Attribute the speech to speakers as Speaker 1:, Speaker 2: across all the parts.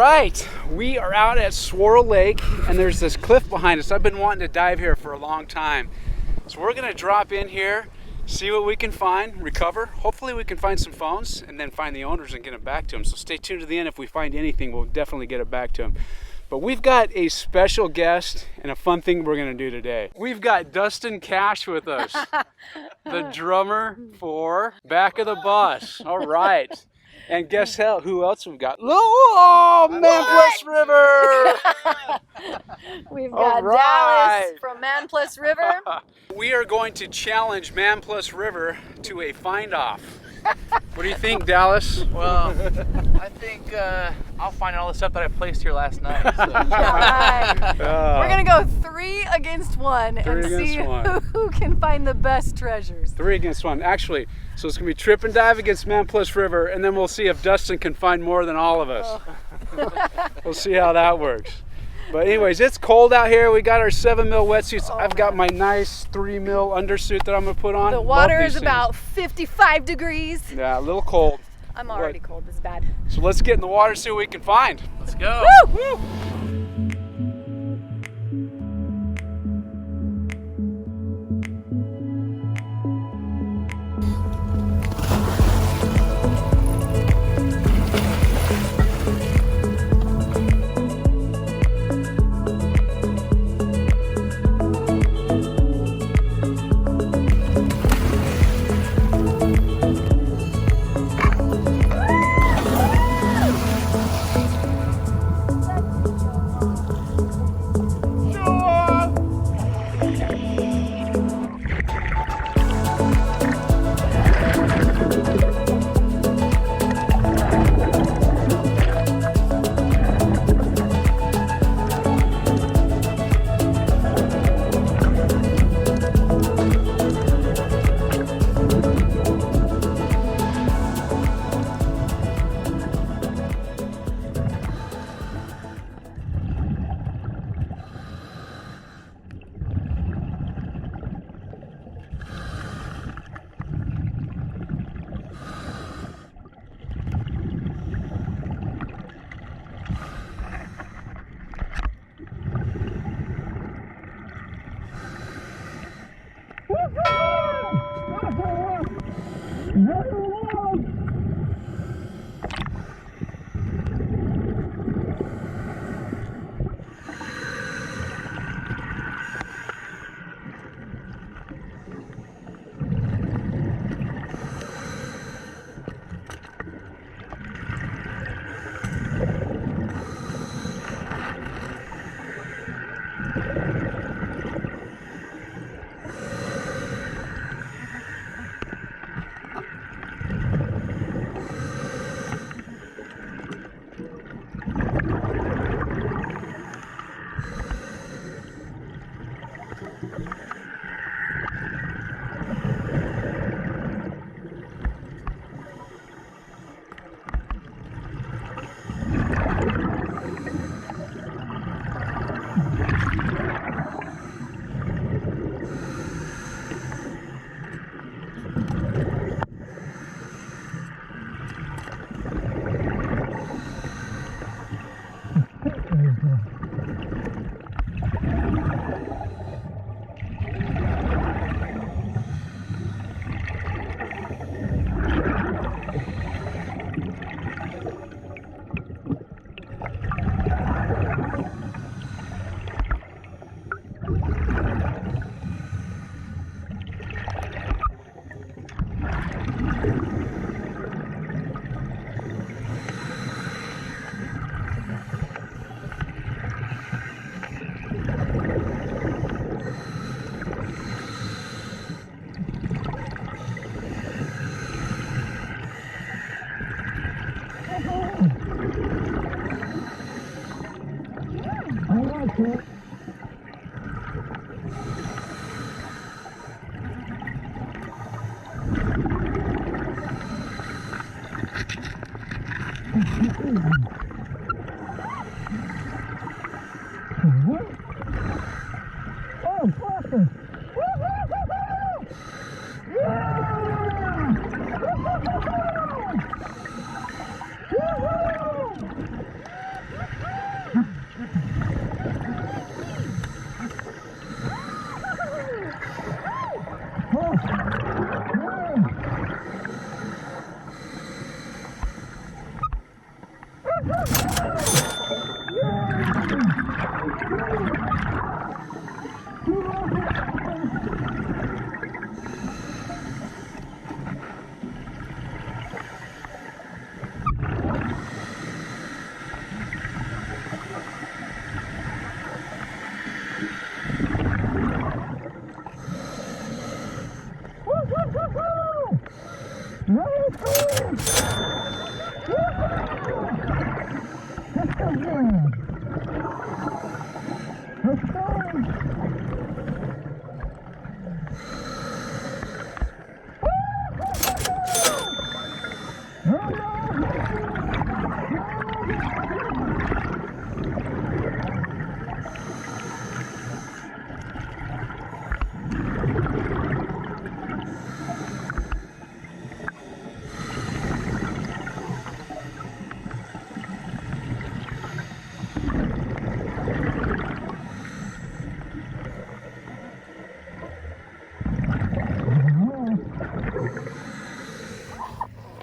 Speaker 1: right, we are out at Saguaro Lake, and there's this cliff behind us. I've been wanting to dive here for a long time. So we're gonna drop in here, see what we can find, recover. Hopefully we can find some phones and then find the owners and get them back to them. So stay tuned to the end. If we find anything, we'll definitely get it back to them. But we've got a special guest and a fun thing we're gonna do today. We've got Dustin Cash with us, the drummer for Back of the Bus. All right. And guess who else we've got? Oh, Man+River!
Speaker 2: We've got Dallas from Man+River.
Speaker 1: We are going to challenge Man+River to a find-off. What do you think, Dallas?
Speaker 3: Well, I think I'll find all the stuff that I placed here last night. So.
Speaker 2: We're going to go 3 against 1 and see who can find the best treasures.
Speaker 1: 3 against 1. Actually, so it's going to be Trip and Dive against Man+River, and then we'll see if Dustin can find more than all of us. Oh. We'll see how that works. But anyways, it's cold out here. We got our 7mm wetsuits. I've got my nice 3mm undersuit that I'm gonna put on.
Speaker 2: The water is about 55 degrees.
Speaker 1: Yeah, a little cold.
Speaker 2: I'm already cold, this is bad.
Speaker 1: So let's get in the water and see what we can find.
Speaker 3: Let's go.
Speaker 2: Woo! Woo!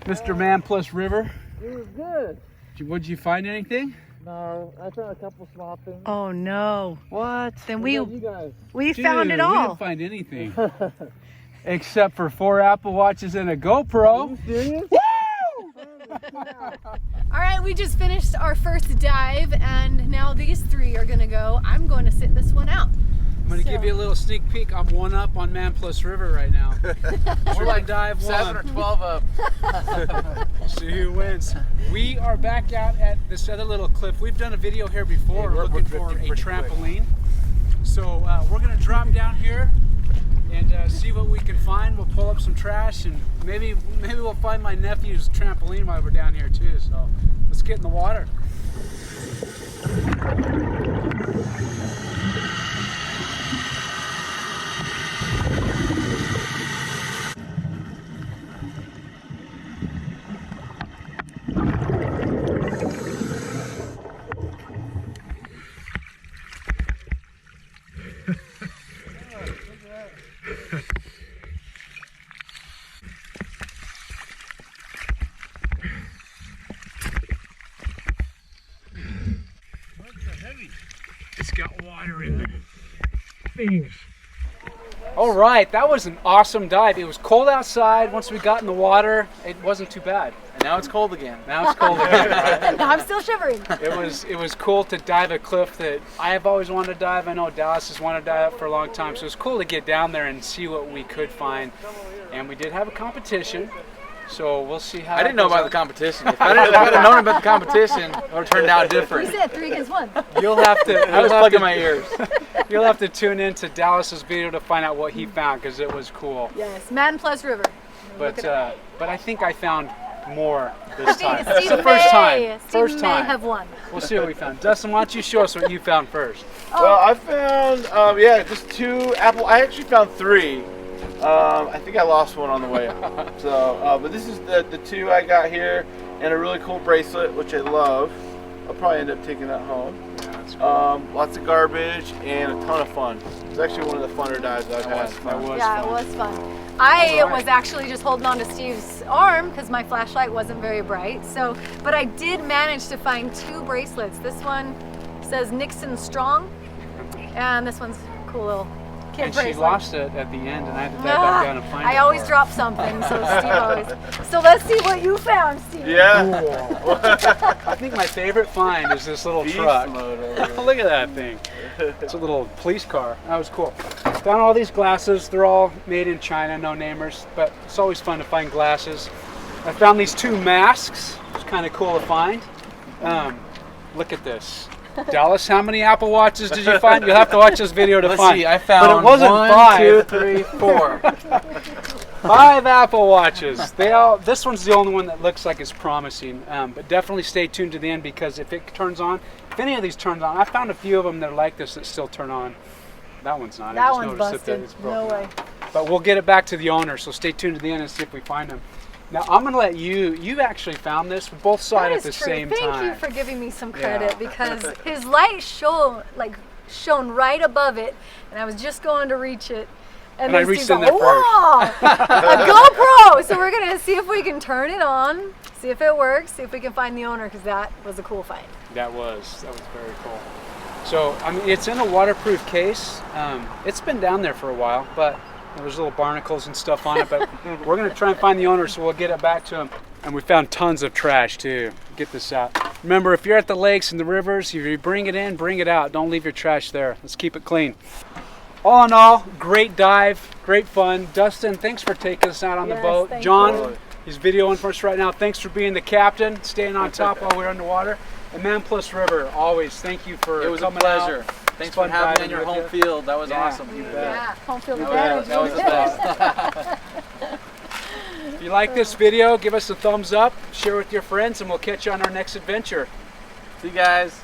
Speaker 1: Mr. Man+River.
Speaker 4: It was good.
Speaker 1: Would you find anything?
Speaker 4: No, I found a couple small things.
Speaker 2: Oh no.
Speaker 1: What?
Speaker 2: Then
Speaker 4: What about you guys?
Speaker 2: we
Speaker 1: Dude,
Speaker 2: found it
Speaker 1: We
Speaker 2: all.
Speaker 1: didn't find anything. Except for 4 Apple Watches and a GoPro.
Speaker 4: Are you serious?
Speaker 2: All right, we just finished our first dive, and now these 3 are gonna go. I'm going to sit this one out.
Speaker 1: I'm gonna give you a little sneak peek. I'm 1 up on Man+River right now.
Speaker 3: We're like
Speaker 1: dive
Speaker 3: 7 or 12 up.
Speaker 1: See who wins. We are back out at this other little cliff. We've done a video here before looking for a trampoline. So we're gonna drop down here and see what we can find. We'll pull up some trash and maybe we'll find my nephew's trampoline while we're down here too. So let's get in the water. It's got water in it. Things. All right, that was an awesome dive. It was cold outside. Once we got in the water, it wasn't too bad.
Speaker 3: And now it's cold again.
Speaker 1: Now it's cold again. Right?
Speaker 2: I'm still shivering.
Speaker 1: It was cool to dive a cliff that I have always wanted to dive. I know Dallas has wanted to dive for a long time, so it was cool to get down there and see what we could find. And we did have a competition, so we'll see how.
Speaker 3: I didn't know about the competition. If I'd have known about the competition, it would have turned out
Speaker 2: You
Speaker 3: different.
Speaker 2: said 3 against 1.
Speaker 1: You'll have to.
Speaker 3: I was plugging my ears.
Speaker 1: You'll have to tune in to Dallas's video to find out what he found because it was cool.
Speaker 2: Yes, Man+River.
Speaker 1: But I think I found more this time.
Speaker 2: Steve
Speaker 1: It's the first time.
Speaker 2: Steve
Speaker 1: First
Speaker 2: may
Speaker 1: time.
Speaker 2: have won.
Speaker 1: We'll see what we found. Dustin, why don't you show us what you found first?
Speaker 5: Well, I found, just 2 Apple. I actually found 3. I think I lost one on the way up. So, but this is the 2 I got here, and a really cool bracelet, which I love. I'll probably end up taking that home.
Speaker 1: Yeah, that's cool.
Speaker 5: Lots of garbage and a ton of fun. It's actually one of the funner dives I've had.
Speaker 1: That was
Speaker 2: Yeah,
Speaker 1: fun.
Speaker 2: it was fun. I
Speaker 1: All right.
Speaker 2: was actually just holding on to Steve's arm because my flashlight wasn't very bright. So, but I did manage to find 2 bracelets. This one says Nixon Strong, and this one's a cool little kid
Speaker 1: And
Speaker 2: bracelet.
Speaker 1: she lost it at the end, and I had to dive back down and find it.
Speaker 2: I always
Speaker 1: for her.
Speaker 2: drop something, so Steve always. So let's see what you found, Steve.
Speaker 5: Yeah.
Speaker 1: I think my favorite find is this little
Speaker 5: Beast
Speaker 1: truck.
Speaker 5: mode over here.
Speaker 1: Look at that thing. It's a little police car. That was cool. Found all these glasses. They're all made in China, no namers, but it's always fun to find glasses. I found these 2 masks. It's kind of cool to find. Look at this. Dallas, how many Apple Watches did you find? You'll have to watch this video to
Speaker 3: Let's
Speaker 1: find.
Speaker 3: see, I found
Speaker 1: but it wasn't
Speaker 3: 1,
Speaker 1: 5.
Speaker 3: 2, 3, 4.
Speaker 1: 5 Apple Watches. This one's the only one that looks like it's promising. But definitely stay tuned to the end because if it turns on, if any of these turns on, I found a few of them that are like this that still turn on. That one's not. I
Speaker 2: That
Speaker 1: just
Speaker 2: one's
Speaker 1: noticed that
Speaker 2: busted.
Speaker 1: it's
Speaker 2: No
Speaker 1: broken.
Speaker 2: way.
Speaker 1: But we'll get it back to the owner, so stay tuned to the end and see if we find them. Now I'm gonna let you actually found this. We both saw it
Speaker 2: That
Speaker 1: at the
Speaker 2: is true.
Speaker 1: same
Speaker 2: Thank
Speaker 1: time.
Speaker 2: you for giving me some credit
Speaker 1: Yeah.
Speaker 2: because his light shone right above it, and I was just going to reach it.
Speaker 1: And
Speaker 2: then
Speaker 1: I reached
Speaker 2: Steve's
Speaker 1: in there
Speaker 2: like, "Whoa, a GoPro!" So we're gonna see if we can turn it on, see if it works, see if we can find the owner because that was a cool find.
Speaker 1: That was very cool. So I mean, it's in a waterproof case. It's been down there for a while, but there's little barnacles and stuff on it. But we're gonna try and find the owner, so we'll get it back to him. And we found tons of trash too. Get this out. Remember, if you're at the lakes and the rivers, if you bring it in, bring it out. Don't leave your trash there. Let's keep it clean. All in all, great dive, great fun. Dustin, thanks for taking us out on the
Speaker 2: Yes,
Speaker 1: boat.
Speaker 2: thank
Speaker 1: John,
Speaker 2: you.
Speaker 1: He's videoing for us right now. Thanks for being the captain, staying on top while we're underwater. And Man+River, always thank you for
Speaker 3: It was a
Speaker 1: coming
Speaker 3: pleasure.
Speaker 1: out.
Speaker 3: Thanks for having me on your home
Speaker 1: with you.
Speaker 3: field. That was
Speaker 1: Yeah,
Speaker 3: awesome.
Speaker 1: you bet.
Speaker 2: Yeah, home field
Speaker 3: That
Speaker 2: advantage.
Speaker 3: was the best.
Speaker 1: If you like this video, give us a thumbs up, share with your friends, and we'll catch you on our next adventure.
Speaker 3: See you guys.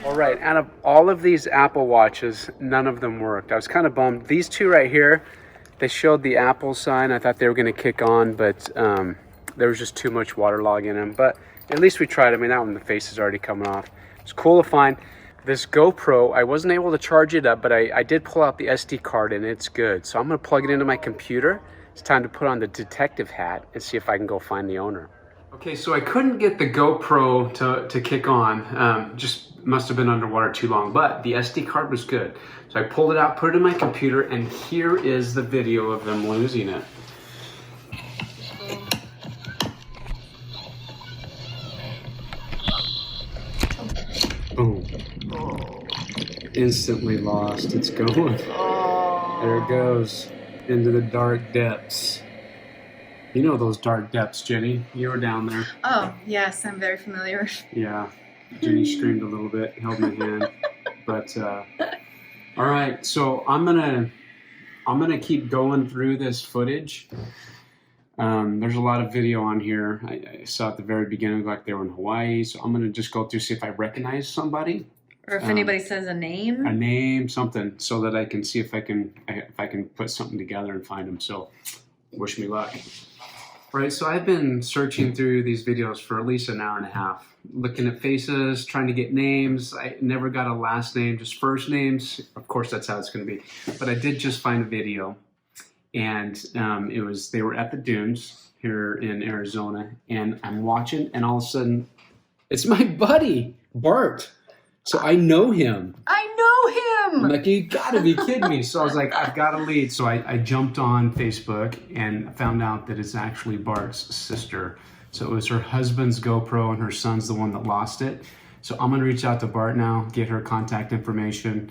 Speaker 1: All right, out of all of these Apple Watches, none of them worked. I was kind of bummed. These two right here, they showed the Apple sign. I thought they were going to kick on, but there was just too much water log in them. But at least we tried. I mean, that one, the face is already coming off. It's cool to find. This GoPro, I wasn't able to charge it up, but I did pull out the SD card, and it's good. So I'm going to plug it into my computer. It's time to put on the detective hat and see if I can go find the owner. Okay, so I couldn't get the GoPro to kick on. Just must have been underwater too long, but the SD card was good. So I pulled it out, put it in my computer, and here is the video of them losing it. Boom. Instantly lost. It's going. There it goes. Into the dark depths. You know those dark depths, Jenny. You were down there.
Speaker 6: Oh, yes, I'm very familiar.
Speaker 1: Yeah. Jenny screamed a little bit, held my hand. But all right, so I'm gonna keep going through this footage. There's a lot of video on here. I saw at the very beginning like they were in Hawaii, so I'm gonna just go through, see if I recognize somebody.
Speaker 6: Or if anybody says a name.
Speaker 1: A name, something, so that I can see if I can put something together and find them. So wish me luck. All right, so I've been searching through these videos for at least an hour and a half, looking at faces, trying to get names. I never got a last name, just first names. Of course, that's how it's going to be. But I did just find a video, and they were at the dunes here in Arizona, and I'm watching, and all of a sudden, it's my buddy Bart. So I know him.
Speaker 6: I know him!
Speaker 1: I'm like, you gotta be kidding me. So I was like, I've got to lead. So I jumped on Facebook and found out that it's actually Bart's sister. So it was her husband's GoPro and her son's the one that lost it. So I'm gonna reach out to Bart now, get her contact information,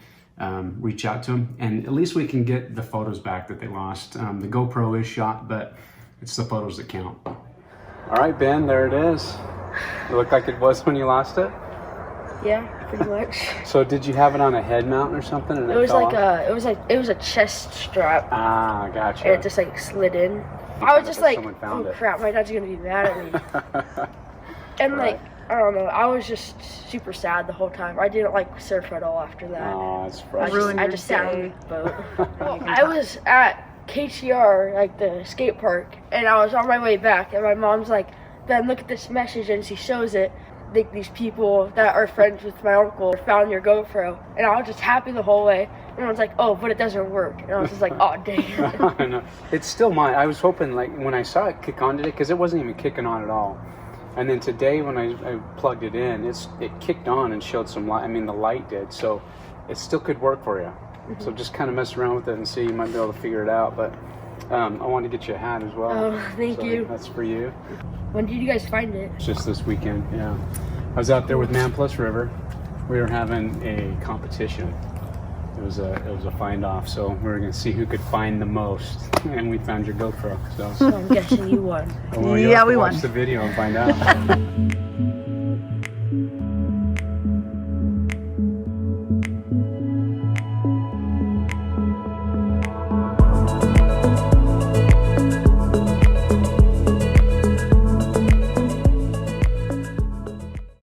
Speaker 1: reach out to him, and at least we can get the photos back that they lost. The GoPro is shot, but it's the photos that count. All right, Ben, there it is. It looked like it was when you lost it?
Speaker 7: Yeah, pretty much.
Speaker 1: So did you have it on a head mount or something? And
Speaker 7: It was
Speaker 1: fell
Speaker 7: like
Speaker 1: off?
Speaker 7: it was a chest strap,
Speaker 1: Ah, gotcha.
Speaker 7: and it just like slid in. I was just like,
Speaker 1: Someone found
Speaker 7: oh
Speaker 1: it.
Speaker 7: crap, my dad's gonna be mad at me. And like, I don't know, I was just super sad the whole time. I didn't like surf at all after that.
Speaker 1: Oh, it's
Speaker 7: I
Speaker 1: frustrating.
Speaker 7: just sat on the boat. Well, I was at KTR, like the skate park, and I was on my way back, and my mom's like, Ben, look at this message, and she shows it. Like, these people that are friends with my uncle found your GoPro, and I was just happy the whole way. And I was like, oh, but it doesn't work. And I was just like, oh, dang.
Speaker 1: I know. It's still mine. I was hoping, like, when I saw it kick on today, because it wasn't even kicking on at all. And then today, when I plugged it in, it kicked on and showed some light. I mean, the light did. So it still could work for you. Mm-hmm. So just kind of mess around with it and see. You might be able to figure it out. But I wanted to get you a hat as well.
Speaker 7: Oh, thank you.
Speaker 1: That's for you.
Speaker 7: When did you guys find it?
Speaker 1: It's just this weekend, yeah. I was out there with Man+River. We were having a competition. It was a find off, so we were gonna see who could find the most, and we found your GoPro. So
Speaker 7: I'm guessing you won.
Speaker 1: well, you'll have to watch the video and find out.